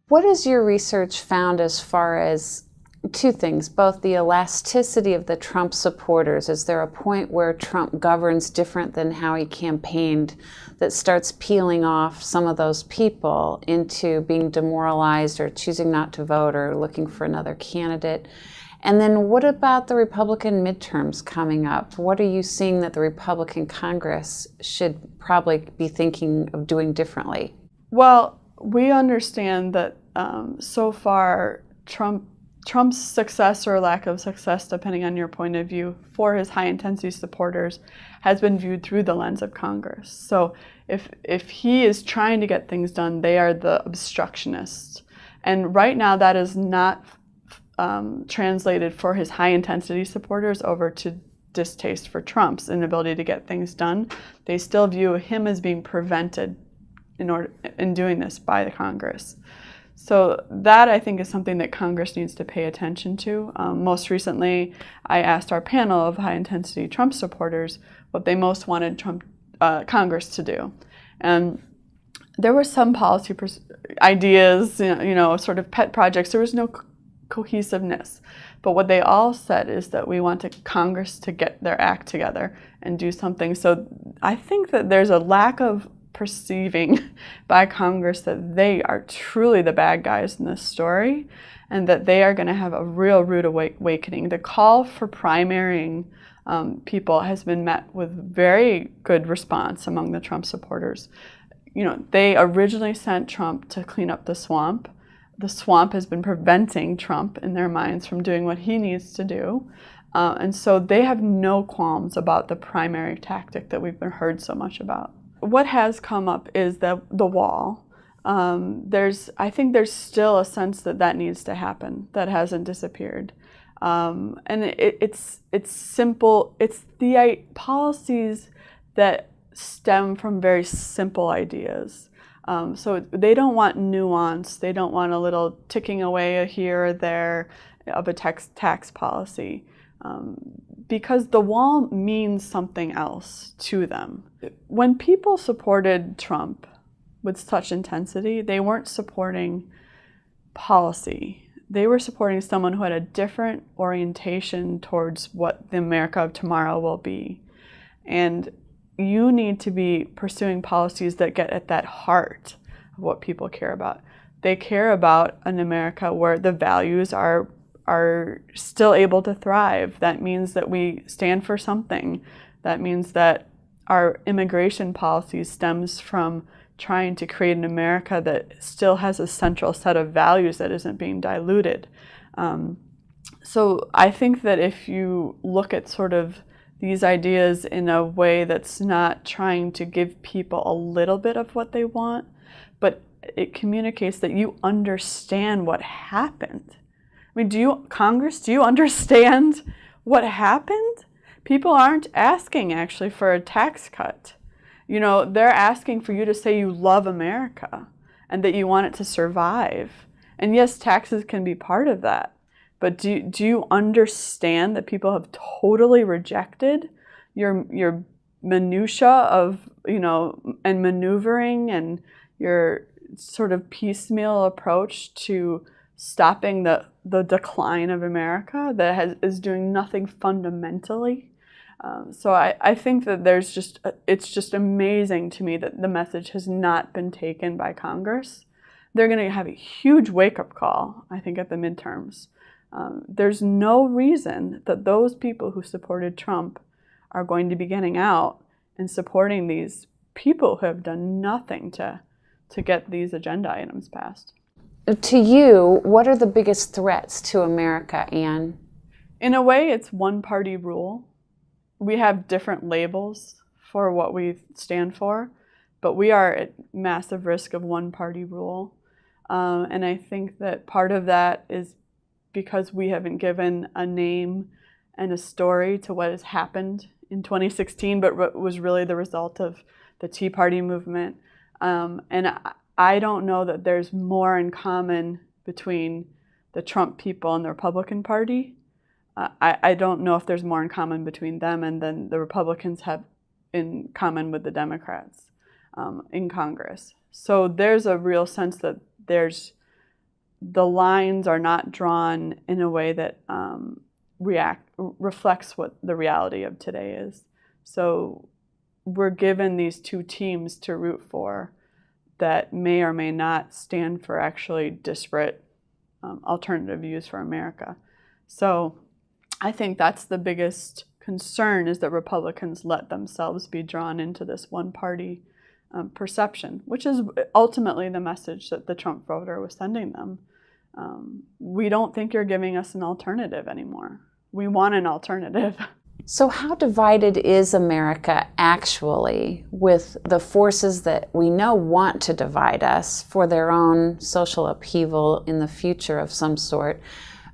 What has your research found as far as two things, both the elasticity of the Trump supporters? Is there a point where Trump governs different than how he campaigned that starts peeling off some of those people into being demoralized or choosing not to vote or looking for another candidate? And then what about the Republican midterms coming up? What are you seeing that the Republican Congress should probably be thinking of doing differently? Well, we understand that so far Trump's success or lack of success, depending on your point of view, for his high-intensity supporters has been viewed through the lens of Congress. So if he is trying to get things done, they are the obstructionists. And right now that is not translated for his high-intensity supporters over to distaste for Trump's inability to get things done. They still view him as being prevented in doing this by the Congress. So that, I think, is something that Congress needs to pay attention to. Most recently, I asked our panel of high-intensity Trump supporters what they most wanted Congress to do. And there were some policy ideas, sort of pet projects. There was no cohesiveness. But what they all said is that we want Congress to get their act together and do something. So I think that there's a lack of perceiving by Congress that they are truly the bad guys in this story and that they are going to have a real rude awakening. The call for primarying people has been met with very good response among the Trump supporters. They originally sent Trump to clean up the swamp. The swamp has been preventing Trump in their minds from doing what he needs to do. And so they have no qualms about the primary tactic that we've heard so much about. What has come up is the wall. I think there's still a sense that needs to happen. That hasn't disappeared. And it's simple. It's the policies that stem from very simple ideas. So they don't want nuance. They don't want a little ticking away here or there of a tax policy. Because the wall means something else to them. When people supported Trump with such intensity, they weren't supporting policy. They were supporting someone who had a different orientation towards what the America of tomorrow will be. And you need to be pursuing policies that get at that heart of what people care about. They care about an America where the values are still able to thrive. That means that we stand for something. That means that our immigration policy stems from trying to create an America that still has a central set of values that isn't being diluted. So I think that if you look at sort of these ideas in a way that's not trying to give people a little bit of what they want, but it communicates that you understand what happened. I mean, Congress, do you understand what happened? People aren't asking actually for a tax cut. They're asking for you to say you love America and that you want it to survive. And yes, taxes can be part of that. But do you understand that people have totally rejected your minutia of, and maneuvering and your sort of piecemeal approach to stopping the decline of America that is doing nothing fundamentally. So I think that it's just amazing to me that the message has not been taken by Congress. They're going to have a huge wake-up call, I think, at the midterms. There's no reason that those people who supported Trump are going to be getting out and supporting these people who have done nothing to get these agenda items passed. To you, what are the biggest threats to America, Anne? In a way, it's one-party rule. We have different labels for what we stand for, but we are at massive risk of one-party rule. And I think that part of that is because we haven't given a name and a story to what has happened in 2016, but was really the result of the Tea Party movement. And I don't know that there's more in common between the Trump people and the Republican Party. I don't know if there's more in common between them and then the Republicans have in common with the Democrats in Congress. So there's a real sense that there's the lines are not drawn in a way that reflects what the reality of today is. So we're given these two teams to root for that may or may not stand for actually disparate alternative views for America. So I think that's the biggest concern, is that Republicans let themselves be drawn into this one-party perception, which is ultimately the message that the Trump voter was sending them. We don't think you're giving us an alternative anymore. We want an alternative. So how divided is America actually, with the forces that we know want to divide us for their own social upheaval in the future of some sort?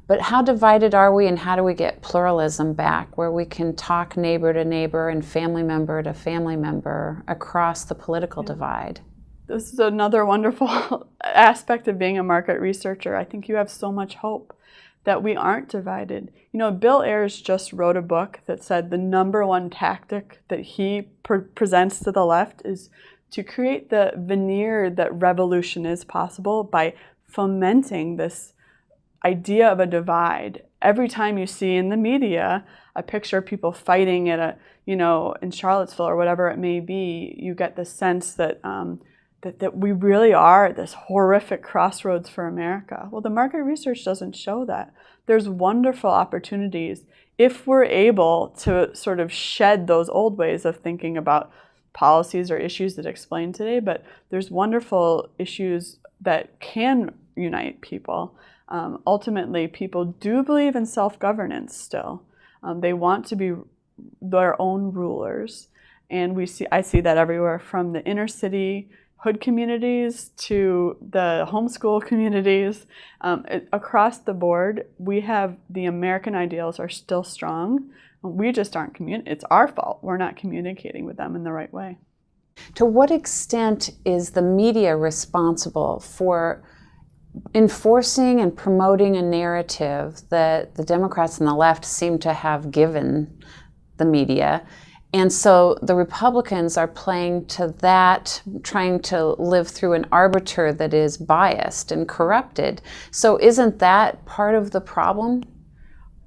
But how divided are we, and how do we get pluralism back, where we can talk neighbor to neighbor and family member to family member across the political divide? This is another wonderful aspect of being a market researcher. I think you have so much hope that we aren't divided. You know, Bill Ayers just wrote a book that said the number one tactic that he presents to the left is to create the veneer that revolution is possible by fomenting this idea of a divide. Every time you see in the media a picture of people fighting at a, in Charlottesville or whatever it may be, you get the sense that that we really are at this horrific crossroads for America. Well, the market research doesn't show that. There's wonderful opportunities if we're able to sort of shed those old ways of thinking about policies or issues that explain today, but there's wonderful issues that can unite people. Ultimately, people do believe in self-governance still. They want to be their own rulers, and I see that everywhere, from the inner city hood communities to the homeschool communities. Across the board, we have the American ideals are still strong. We just aren't it's our fault. We're not communicating with them in the right way. To what extent is the media responsible for enforcing and promoting a narrative that the Democrats and the left seem to have given the media? And so the Republicans are playing to that, trying to live through an arbiter that is biased and corrupted. So isn't that part of the problem?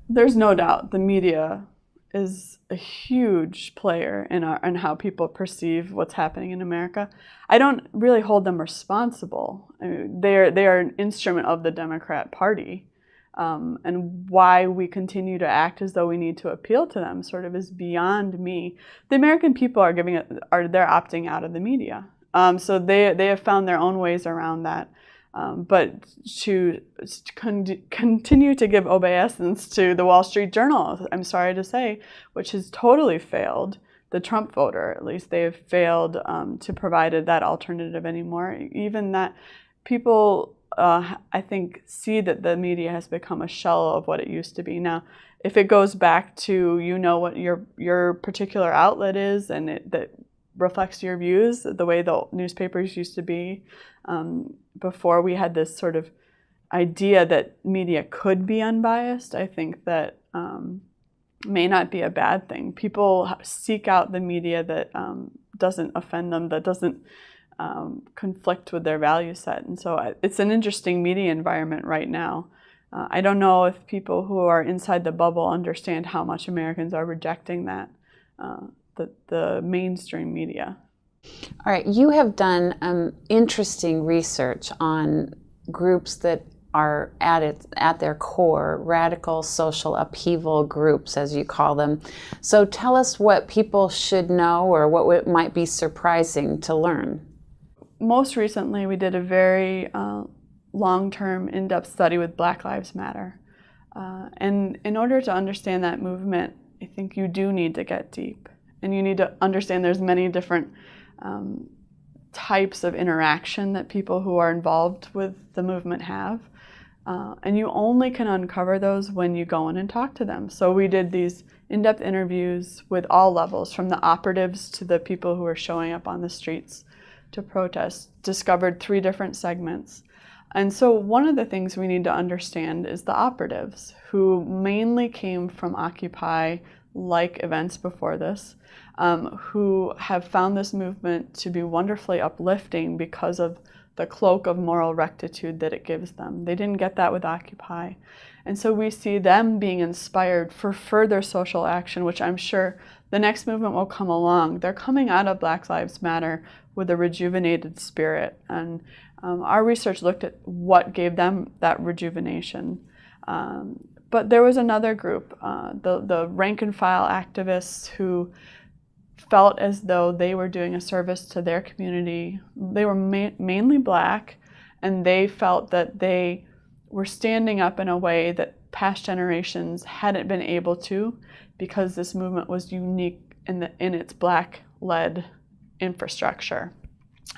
There's no doubt the media is a huge player in how people perceive what's happening in America. I don't really hold them responsible. I mean, they are an instrument of the Democrat Party. And why we continue to act as though we need to appeal to them sort of is beyond me. The American people they're opting out of the media. So they have found their own ways around that. But to continue to give obeisance to the Wall Street Journal, I'm sorry to say, which has totally failed the Trump voter, at least they have failed to provide that alternative anymore. Even that people, I think, see that the media has become a shell of what it used to be. Now, if it goes back to what your particular outlet is, and that reflects your views, the way the newspapers used to be before we had this sort of idea that media could be unbiased, I think that may not be a bad thing. People seek out the media that doesn't offend them, that doesn't conflict with their value set. And so it's an interesting media environment right now. I don't know if people who are inside the bubble understand how much Americans are rejecting that, the mainstream media. All right, you have done interesting research on groups that are at their core radical social upheaval groups, as you call them. So tell us what people should know, or what might be surprising to learn. Most recently, we did a very long-term, in-depth study with Black Lives Matter. And in order to understand that movement, I think you do need to get deep. And you need to understand there's many different types of interaction that people who are involved with the movement have. And you only can uncover those when you go in and talk to them. So we did these in-depth interviews with all levels, from the operatives to the people who are showing up on the streets to protest, discovered 3 different segments. And so one of the things we need to understand is the operatives, who mainly came from Occupy-like events before this, who have found this movement to be wonderfully uplifting because of the cloak of moral rectitude that it gives them. They didn't get that with Occupy. And so we see them being inspired for further social action, which I'm sure the next movement will come along. They're coming out of Black Lives Matter with a rejuvenated spirit. And our research looked at what gave them that rejuvenation. But there was another group, the rank and file activists who felt as though they were doing a service to their community. They were mainly Black, and they felt that they were standing up in a way that past generations hadn't been able to, because this movement was unique in its Black-led infrastructure.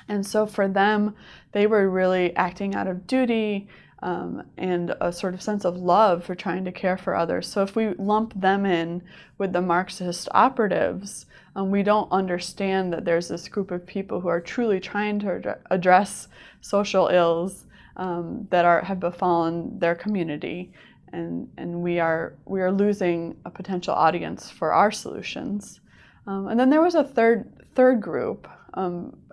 And so for them, they were really acting out of duty and a sort of sense of love for trying to care for others. So if we lump them in with the Marxist operatives, we don't understand that there's this group of people who are truly trying to address social ills that have befallen their community, and we are losing a potential audience for our solutions. And then there was a third group,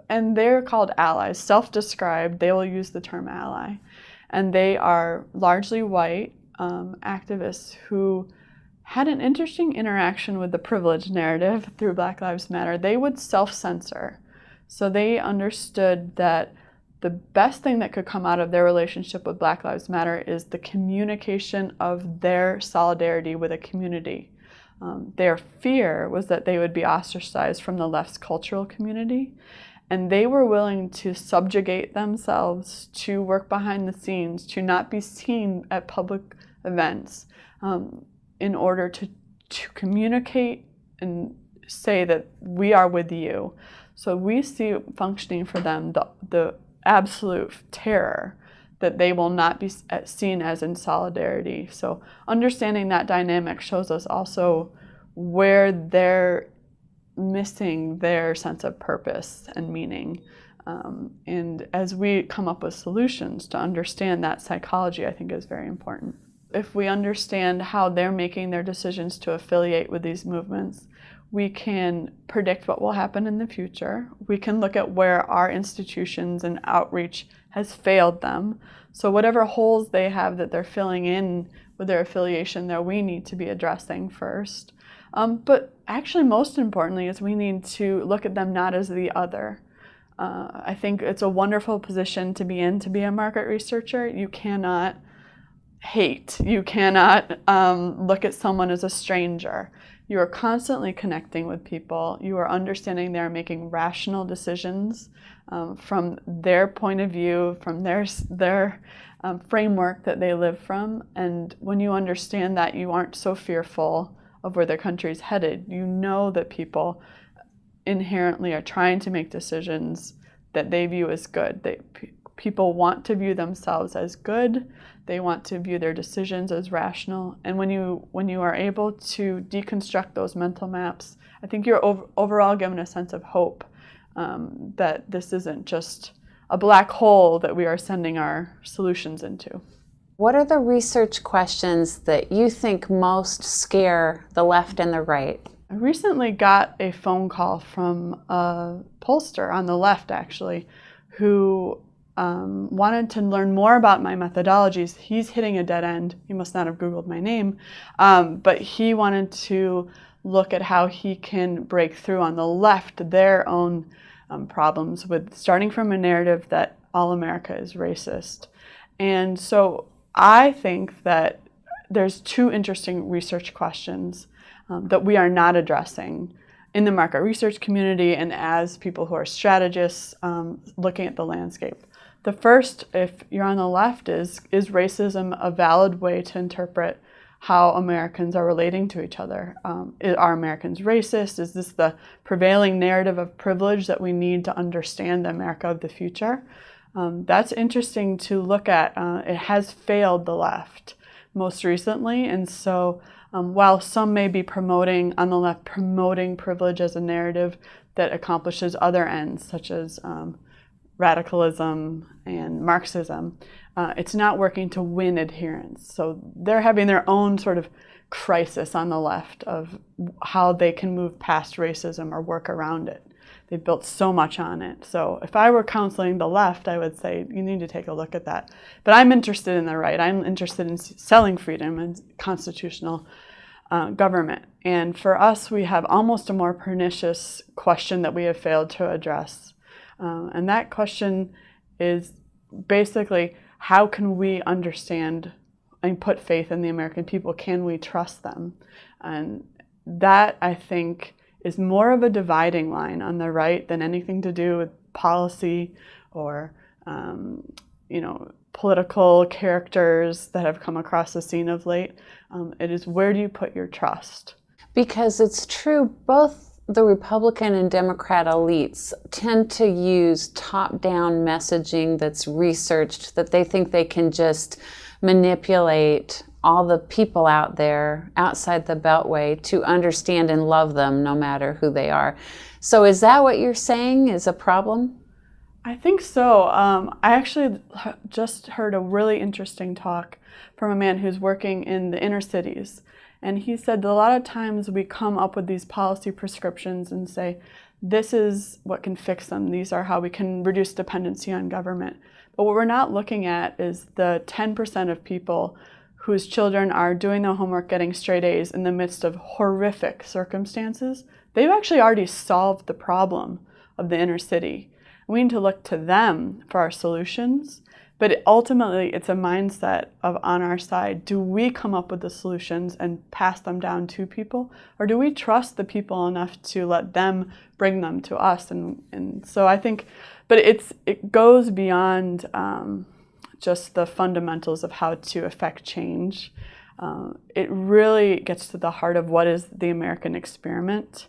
and they're called allies, self-described. They will use the term ally, and they are largely white activists who had an interesting interaction with the privilege narrative through Black Lives Matter. They would self-censor, so they understood that the best thing that could come out of their relationship with Black Lives Matter is the communication of their solidarity with a community. Their fear was that they would be ostracized from the left's cultural community, and they were willing to subjugate themselves, to work behind the scenes, to not be seen at public events, in order to communicate and say that we are with you. So we see functioning for them the absolute terror that they will not be seen as in solidarity. So understanding that dynamic shows us also where they're missing their sense of purpose and meaning. And as we come up with solutions to understand that psychology, I think is very important. If we understand how they're making their decisions to affiliate with these movements, we can predict what will happen in the future. We can look at where our institutions and outreach has failed them. So whatever holes they have that they're filling in with their affiliation there, we need to be addressing first. But actually, most importantly, is we need to look at them not as the other. I think it's a wonderful position to be in, to be a market researcher. You cannot hate. You cannot look at someone as a stranger. You are constantly connecting with people. You are understanding they're making rational decisions from their point of view, from their framework that they live from. And when you understand that, you aren't so fearful of where their country's headed. You know that people inherently are trying to make decisions that they view as good. People want to view themselves as good. They want to view their decisions as rational. And when you are able to deconstruct those mental maps, I think you're overall given a sense of hope that this isn't just a black hole that we are sending our solutions into. What are the research questions that you think most scare the left and the right? I recently got a phone call from a pollster on the left, actually, who wanted to learn more about my methodologies. He's hitting a dead end. He must not have Googled my name, but he wanted to look at how he can break through on the left their own problems with starting from a narrative that all America is racist. And so I think that there's two interesting research questions that we are not addressing in the market research community and as people who are strategists looking at the landscape. The first, if you're on the left, is racism a valid way to interpret how Americans are relating to each other? Are Americans racist? Is this the prevailing narrative of privilege that we need to understand the America of the future? That's interesting to look at. It has failed the left most recently, and so while some may be promoting, on the left, promoting privilege as a narrative that accomplishes other ends, such as radicalism and Marxism, it's not working to win adherents. So they're having their own sort of crisis on the left of how they can move past racism or work around it. They built so much on it. So if I were counseling the left, I would say you need to take a look at that. But I'm interested in the right. I'm interested in selling freedom and constitutional government. And for us, we have almost a more pernicious question that we have failed to address. And that question is basically, how can we understand and put faith in the American people? Can we trust them? And that, I think, is more of a dividing line on the right than anything to do with policy or, political characters that have come across the scene of late. It is, where do you put your trust? Because it's true, both the Republican and Democrat elites tend to use top-down messaging that's researched, that they think they can just manipulate all the people out there outside the Beltway to understand and love them no matter who they are. So is that what you're saying is a problem? I think so. I actually just heard a really interesting talk from a man who's working in the inner cities. And he said that a lot of times we come up with these policy prescriptions and say, this is what can fix them. These are how we can reduce dependency on government. But what we're not looking at is the 10% of people whose children are doing their homework, getting straight A's in the midst of horrific circumstances. They've actually already solved the problem of the inner city. We need to look to them for our solutions, but ultimately it's a mindset of, on our side, do we come up with the solutions and pass them down to people, or do we trust the people enough to let them bring them to us? And so I think, but it goes beyond just the fundamentals of how to affect change. It really gets to the heart of what is the American experiment.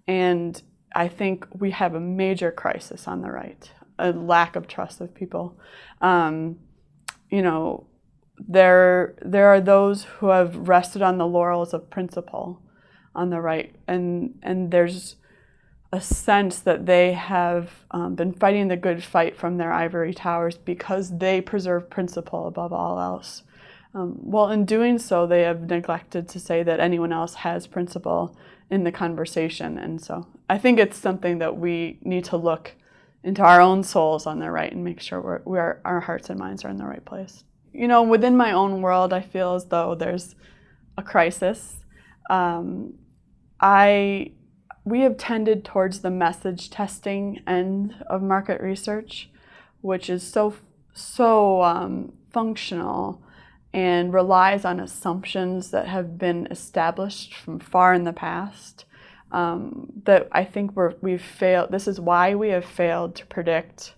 And I think we have a major crisis on the right, a lack of trust of people. There are those who have rested on the laurels of principle on the right, and there's a sense that they have been fighting the good fight from their ivory towers because they preserve principle above all else. Well, in doing so, they have neglected to say that anyone else has principle in the conversation. And so I think it's something that we need to look into our own souls on the right and make sure our hearts and minds are in the right place. Within my own world, I feel as though there's a crisis. We have tended towards the message testing end of market research, which is so functional and relies on assumptions that have been established from far in the past, that I think we've failed. This is why we have failed to predict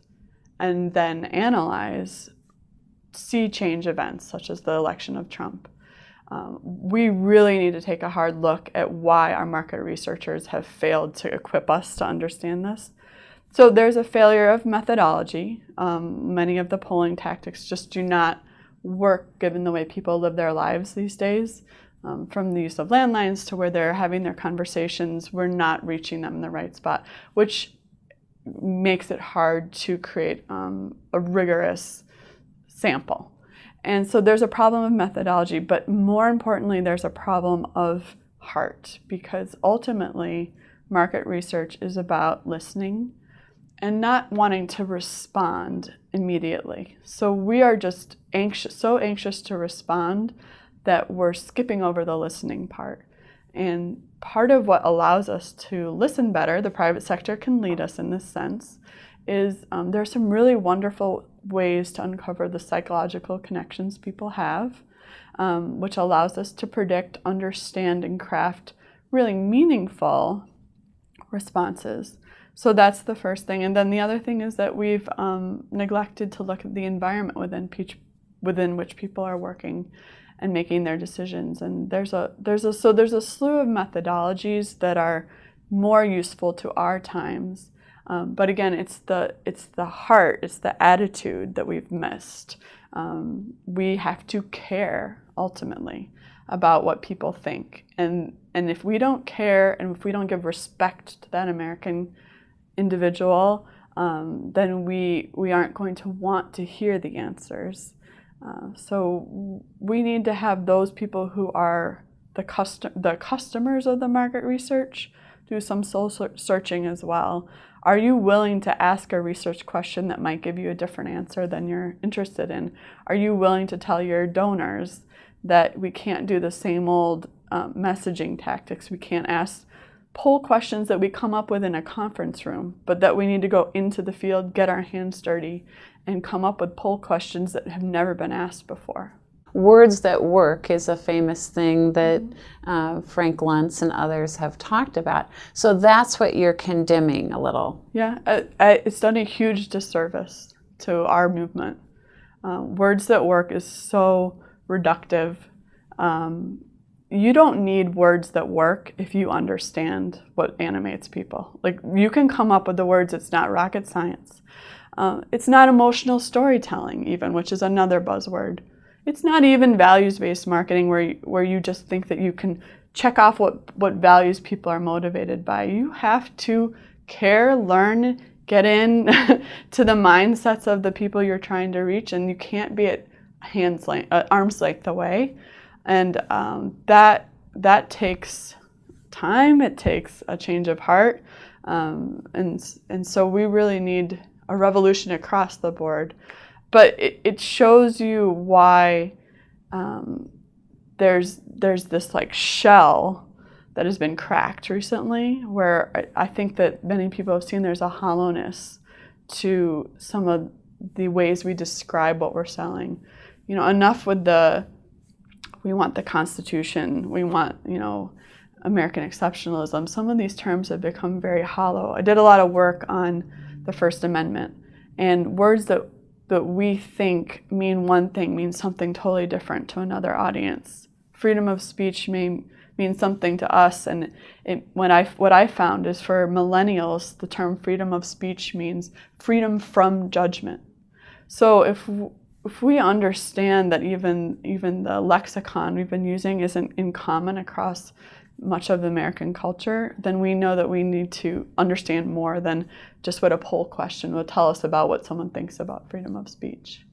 and then analyze sea change events, such as the election of Trump. We really need to take a hard look at why our market researchers have failed to equip us to understand this. So there's a failure of methodology. Many of the polling tactics just do not work given the way people live their lives these days. From the use of landlines to where they're having their conversations, we're not reaching them in the right spot, which makes it hard to create a rigorous sample. And so there's a problem of methodology, but more importantly, there's a problem of heart, because ultimately market research is about listening and not wanting to respond immediately. So we are just so anxious to respond that we're skipping over the listening part. And part of what allows us to listen better, the private sector can lead us in this sense, is there's some really wonderful ways to uncover the psychological connections people have, which allows us to predict, understand, and craft really meaningful responses. So that's the first thing. And then the other thing is that we've neglected to look at the environment within which people are working and making their decisions. And there's a slew of methodologies that are more useful to our times. But again, it's the heart, it's the attitude that we've missed. We have to care ultimately about what people think. And if we don't care and if we don't give respect to that American individual, then we aren't going to want to hear the answers. So we need to have those people who are the customers of the market research do some soul searching as well. Are you willing to ask a research question that might give you a different answer than you're interested in? Are you willing to tell your donors that we can't do the same old messaging tactics? We can't ask poll questions that we come up with in a conference room, but that we need to go into the field, get our hands dirty, and come up with poll questions that have never been asked before. Words that work is a famous thing that Frank Luntz and others have talked about. So that's what you're condemning a little. Yeah, it's done a huge disservice to our movement. Words that work is so reductive. You don't need words that work if you understand what animates people. Like, you can come up with the words, it's not rocket science. It's not emotional storytelling even, which is another buzzword. It's not even values-based marketing where you just think that you can check off what values people are motivated by. You have to care, learn, get in to the mindsets of the people you're trying to reach, and you can't be at arm's length away. And that takes time. It takes a change of heart, and so we really need a revolution across the board. But it shows you why there's this like shell that has been cracked recently, where I think that many people have seen there's a hollowness to some of the ways we describe what we're selling. You know, enough with we want the Constitution, we want, American exceptionalism. Some of these terms have become very hollow. I did a lot of work on the First Amendment, and words that we think mean one thing mean something totally different to another audience. Freedom of speech may mean something to us, and what I found is for millennials, the term freedom of speech means freedom from judgment. So if we understand that even the lexicon we've been using isn't in common across much of American culture, then we know that we need to understand more than just what a poll question will tell us about what someone thinks about freedom of speech.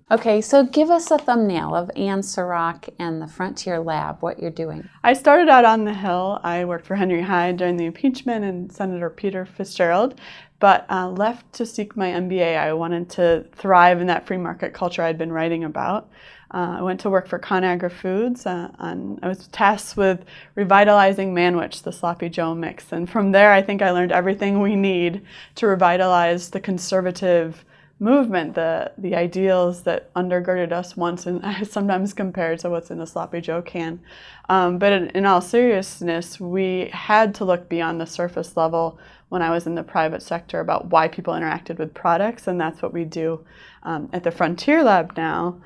Okay, so give us a thumbnail of Ann Sorrock and the Frontier Lab, what you're doing. I started out on the Hill. I worked for Henry Hyde during the impeachment and Senator Peter Fitzgerald, but left to seek my MBA. I wanted to thrive in that free market culture I'd been writing about. I went to work for ConAgra Foods. I was tasked with revitalizing Manwich, the Sloppy Joe mix. And from there, I think I learned everything we need to revitalize the conservative movement, the ideals that undergirded us once, and I sometimes compare to what's in the Sloppy Joe can. But in all seriousness, we had to look beyond the surface level when I was in the private sector about why people interacted with products, and that's what we do at the Frontier Lab now.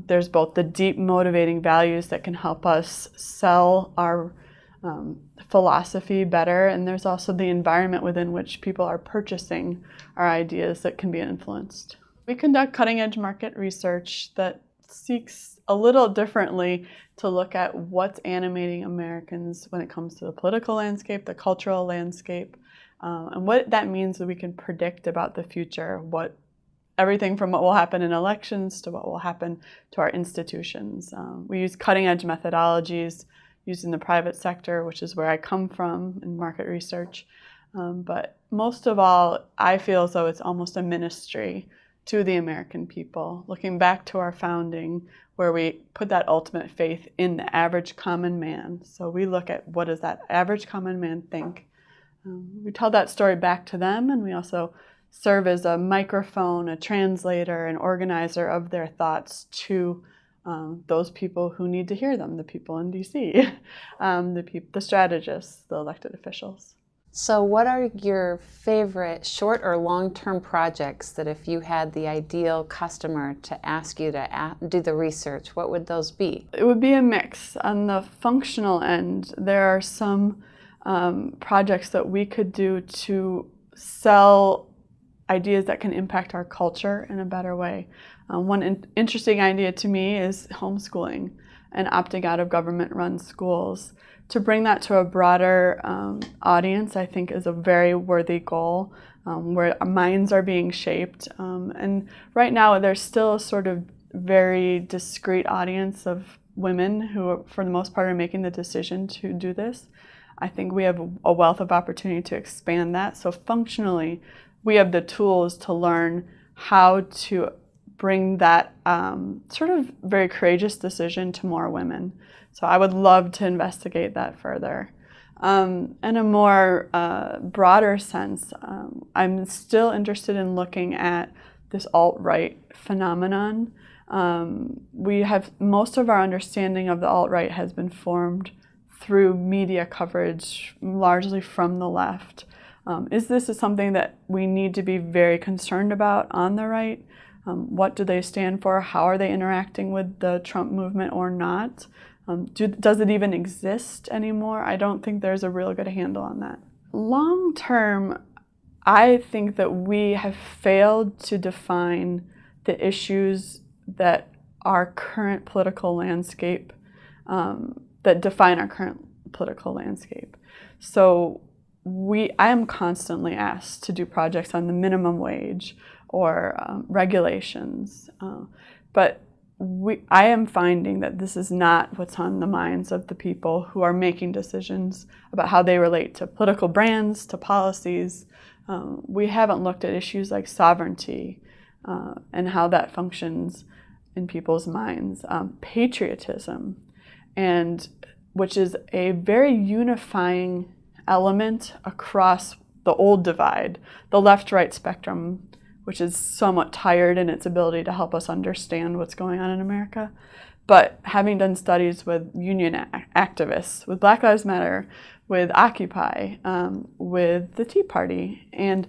There's both the deep motivating values that can help us sell our philosophy better, and there's also the environment within which people are purchasing our ideas that can be influenced. We conduct cutting-edge market research that seeks a little differently to look at what's animating Americans when it comes to the political landscape, the cultural landscape, and what that means that we can predict about the future, everything from what will happen in elections to what will happen to our institutions. We use cutting-edge methodologies used in the private sector, which is where I come from in market research. But most of all, I feel as though it's almost a ministry to the American people, looking back to our founding, where we put that ultimate faith in the average common man. So we look at what does that average common man think. We tell that story back to them, and we also serve as a microphone, a translator, an organizer of their thoughts to those people who need to hear them, the people in D.C., the strategists, the elected officials. So what are your favorite short or long-term projects that if you had the ideal customer to ask you to do the research, what would those be? It would be a mix. On the functional end, there are some projects that we could do to sell ideas that can impact our culture in a better way. One interesting idea to me is homeschooling and opting out of government-run schools. To bring that to a broader audience, I think, is a very worthy goal, where our minds are being shaped. And right now, there's still a sort of very discrete audience of women who, for the most part, are making the decision to do this. I think we have a wealth of opportunity to expand that. So functionally, we have the tools to learn how to bring that sort of very courageous decision to more women. So I would love to investigate that further. In a more broader sense, I'm still interested in looking at this alt-right phenomenon. We have most of our understanding of the alt-right has been formed through media coverage, largely from the left. Is this something that we need to be very concerned about on the right? What do they stand for? How are they interacting with the Trump movement or not? Does it even exist anymore? I don't think there's a real good handle on that. Long term, I think that we have failed to define the issues that our current political landscape, that define our current political landscape. So I am constantly asked to do projects on the minimum wage or regulations, but I am finding that this is not what's on the minds of the people who are making decisions about how they relate to political brands, to policies. We haven't looked at issues like sovereignty and how that functions in people's minds. Patriotism, and which is a very unifying element across the old divide, the left-right spectrum, which is somewhat tired in its ability to help us understand what's going on in America. But having done studies with union activists, with Black Lives Matter, with Occupy, with the Tea Party, and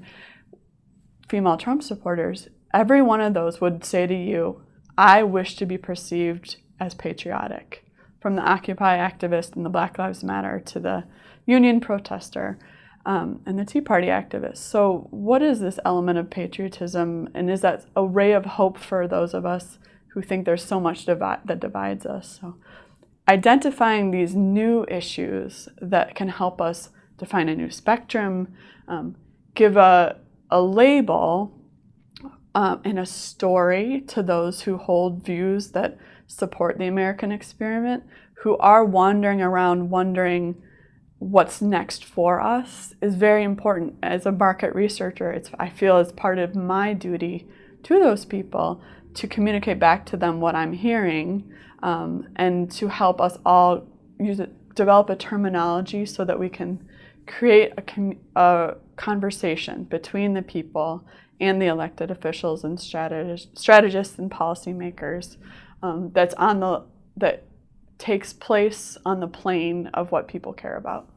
female Trump supporters, every one of those would say to you, I wish to be perceived as patriotic. From the Occupy activist and the Black Lives Matter to the union protester, and the Tea Party activists. So what is this element of patriotism, and is that a ray of hope for those of us who think there's so much that divides us? So identifying these new issues that can help us define a new spectrum, give a label and a story to those who hold views that support the American experiment, who are wandering around wondering what's next for us, is very important. As a market researcher, I feel it's part of my duty to those people to communicate back to them what I'm hearing, and to help us all develop a terminology so that we can create a conversation between the people and the elected officials and strategists and policymakers that takes place on the plane of what people care about.